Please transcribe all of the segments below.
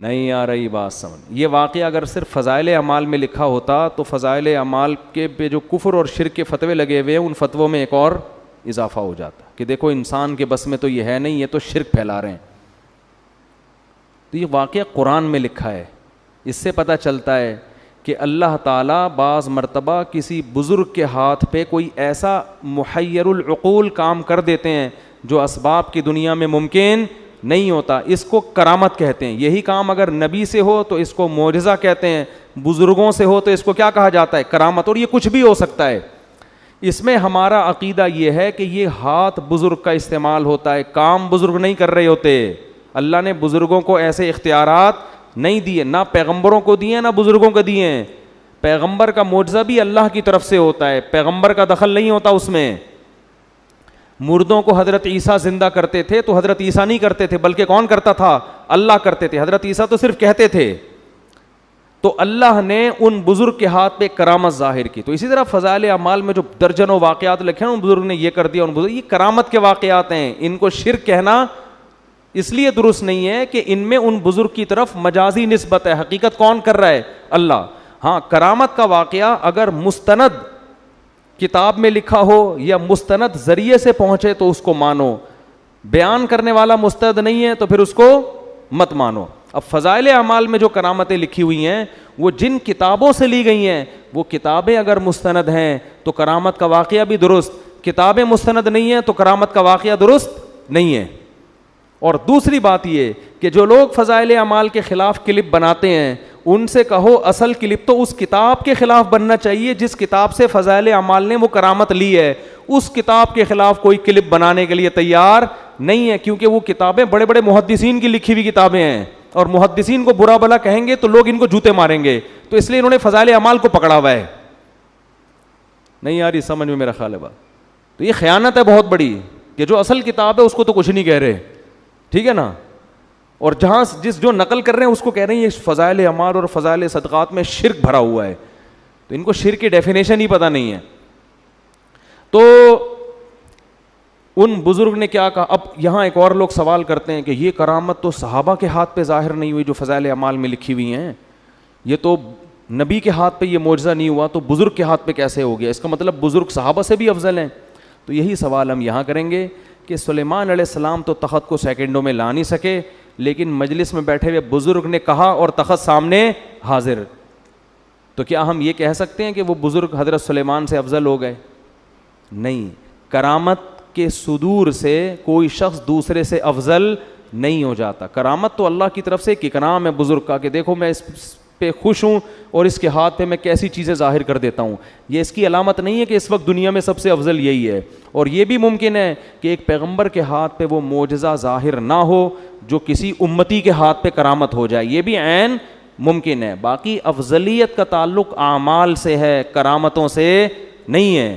نہیں آ رہی بات سمجھ. یہ واقعہ اگر صرف فضائل اعمال میں لکھا ہوتا تو فضائل اعمال کے پہ جو کفر اور شرک کے فتوے لگے ہوئے ہیں ان فتووں میں ایک اور اضافہ ہو جاتا کہ دیکھو انسان کے بس میں تو یہ ہے نہیں, یہ تو شرک پھیلا رہے ہیں. تو یہ واقعہ قرآن میں لکھا ہے. اس سے پتہ چلتا ہے کہ اللہ تعالیٰ بعض مرتبہ کسی بزرگ کے ہاتھ پہ کوئی ایسا محیر العقول کام کر دیتے ہیں جو اسباب کی دنیا میں ممکن نہیں ہوتا. اس کو کرامت کہتے ہیں. یہی کام اگر نبی سے ہو تو اس کو معجزہ کہتے ہیں, بزرگوں سے ہو تو اس کو کیا کہا جاتا ہے؟ کرامت. اور یہ کچھ بھی ہو سکتا ہے. اس میں ہمارا عقیدہ یہ ہے کہ یہ ہاتھ بزرگ کا استعمال ہوتا ہے, کام بزرگ نہیں کر رہے ہوتے. اللہ نے بزرگوں کو ایسے اختیارات نہیں دیے, نہ پیغمبروں کو دیے نہ بزرگوں کو دیے ہیں. پیغمبر کا معجزہ بھی اللہ کی طرف سے ہوتا ہے, پیغمبر کا دخل نہیں ہوتا اس میں. مردوں کو حضرت عیسیٰ زندہ کرتے تھے تو حضرت عیسیٰ نہیں کرتے تھے, بلکہ کون کرتا تھا؟ اللہ کرتے تھے. حضرت عیسیٰ تو صرف کہتے تھے. تو اللہ نے ان بزرگ کے ہاتھ پہ کرامت ظاہر کی. تو اسی طرح فضائل اعمال میں جو درجنوں واقعات لکھے ہیں ان بزرگ نے یہ کر دیا, ان بزرگ, یہ کرامت کے واقعات ہیں. ان کو شرک کہنا اس لیے درست نہیں ہے کہ ان میں ان بزرگ کی طرف مجازی نسبت ہے, حقیقت کون کر رہا ہے؟ اللہ. ہاں, کرامت کا واقعہ اگر مستند کتاب میں لکھا ہو یا مستند ذریعے سے پہنچے تو اس کو مانو, بیان کرنے والا مستند نہیں ہے تو پھر اس کو مت مانو. اب فضائل اعمال میں جو کرامتیں لکھی ہوئی ہیں وہ جن کتابوں سے لی گئی ہیں وہ کتابیں اگر مستند ہیں تو کرامت کا واقعہ بھی درست, کتابیں مستند نہیں ہیں تو کرامت کا واقعہ درست نہیں ہے. اور دوسری بات یہ کہ جو لوگ فضائل اعمال کے خلاف کلپ بناتے ہیں ان سے کہو اصل کلپ تو اس کتاب کے خلاف بننا چاہیے جس کتاب سے فضائل اعمال نے وہ کرامت لی ہے. اس کتاب کے خلاف کوئی کلپ بنانے کے لیے تیار نہیں ہے, کیونکہ وہ کتابیں بڑے بڑے محدثین کی لکھی ہوئی کتابیں ہیں, اور محدثین کو برا بھلا کہیں گے تو لوگ ان کو جوتے ماریں گے. تو اس لیے انہوں نے فضائل اعمال کو پکڑا ہوا ہے. نہیں آ رہی سمجھ میں میرا خیال ہے بات. تو یہ خیانت ہے بہت بڑی کہ جو اصل کتاب ہے اس کو تو کچھ نہیں کہہ رہے, ٹھیک ہے نا, اور جہاں جو نقل کر رہے ہیں اس کو کہہ رہے ہیں یہ فضائل اعمال اور فضائل صدقات میں شرک بھرا ہوا ہے. تو ان کو شرک کی ڈیفینیشن ہی پتہ نہیں ہے. تو ان بزرگ نے کیا کہا. اب یہاں ایک اور لوگ سوال کرتے ہیں کہ یہ کرامت تو صحابہ کے ہاتھ پہ ظاہر نہیں ہوئی جو فضائل اعمال میں لکھی ہوئی ہیں, یہ تو نبی کے ہاتھ پہ یہ معجزہ نہیں ہوا تو بزرگ کے ہاتھ پہ کیسے ہو گیا؟ اس کا مطلب بزرگ صحابہ سے بھی افضل ہیں. تو یہی سوال ہم یہاں کریں گے کہ سلیمان علیہ السلام تو تخت کو سیکنڈوں میں لا نہیں سکے, لیکن مجلس میں بیٹھے ہوئے بزرگ نے کہا اور تخت سامنے حاضر. تو کیا ہم یہ کہہ سکتے ہیں کہ وہ بزرگ حضرت سلیمان سے افضل ہو گئے؟ نہیں. کرامت کے صدور سے کوئی شخص دوسرے سے افضل نہیں ہو جاتا. کرامت تو اللہ کی طرف سے ایک اکرام ہے بزرگ کا کہ دیکھو میں اس پہ خوش ہوں اور اس کے ہاتھ پہ میں کیسی چیزیں ظاہر کر دیتا ہوں. یہ اس کی علامت نہیں ہے کہ اس وقت دنیا میں سب سے افضل یہی ہے. اور یہ بھی ممکن ہے کہ ایک پیغمبر کے ہاتھ پہ وہ معجزہ ظاہر نہ ہو جو کسی امتی کے ہاتھ پہ کرامت ہو جائے, یہ بھی عین ممکن ہے. باقی افضلیت کا تعلق اعمال سے ہے, کرامتوں سے نہیں ہے.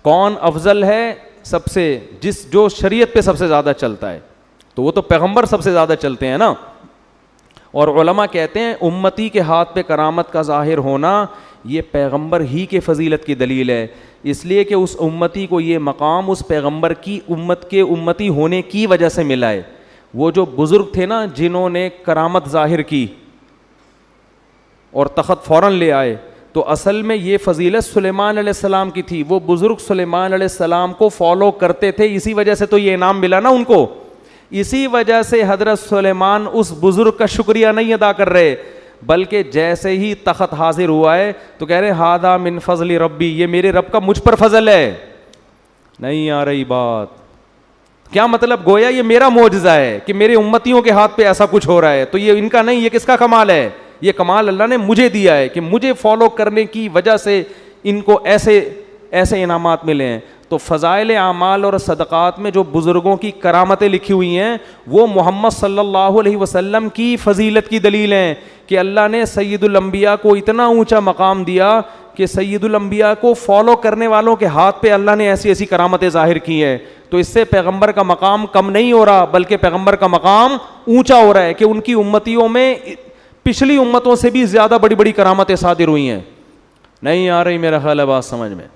کون افضل ہے سب سے؟ جو شریعت پہ سب سے زیادہ چلتا ہے تو وہ تو پیغمبر سب سے زیادہ چلتے ہیں نا. اور علماء کہتے ہیں امتی کے ہاتھ پہ کرامت کا ظاہر ہونا یہ پیغمبر ہی کے فضیلت کی دلیل ہے, اس لیے کہ اس امتی کو یہ مقام اس پیغمبر کی امت کے امتی ہونے کی وجہ سے ملا ہے. وہ جو بزرگ تھے نا جنہوں نے کرامت ظاہر کی اور تخت فوراً لے آئے, تو اصل میں یہ فضیلت سلیمان علیہ السلام کی تھی. وہ بزرگ سلیمان علیہ السلام کو فالو کرتے تھے, اسی وجہ سے تو یہ انعام ملا نا ان کو. اسی وجہ سے حضرت سلیمان اس بزرگ کا شکریہ نہیں ادا کر رہے, بلکہ جیسے ہی تخت حاضر ہوا ہے تو کہہ رہے ہذا من فضل ربی, یہ میرے رب کا مجھ پر فضل ہے. نہیں آ رہی بات؟ کیا مطلب؟ گویا یہ میرا معجزہ ہے کہ میرے امتیوں کے ہاتھ پہ ایسا کچھ ہو رہا ہے, تو یہ ان کا نہیں, یہ کس کا کمال ہے؟ یہ کمال اللہ نے مجھے دیا ہے کہ مجھے فالو کرنے کی وجہ سے ان کو ایسے انعامات ملے ہیں. تو فضائل اعمال اور صدقات میں جو بزرگوں کی کرامتیں لکھی ہوئی ہیں وہ محمد صلی اللہ علیہ وسلم کی فضیلت کی دلیل ہیں کہ اللہ نے سید الانبیاء کو اتنا اونچا مقام دیا کہ سید الانبیاء کو فالو کرنے والوں کے ہاتھ پہ اللہ نے ایسی ایسی کرامتیں ظاہر کی ہیں. تو اس سے پیغمبر کا مقام کم نہیں ہو رہا, بلکہ پیغمبر کا مقام اونچا ہو رہا ہے کہ ان کی امتیوں میں پچھلی امتوں سے بھی زیادہ بڑی بڑی کرامتیں صادر ہوئی ہیں. نہیں آ رہی میرا خیال ہے بات سمجھ میں؟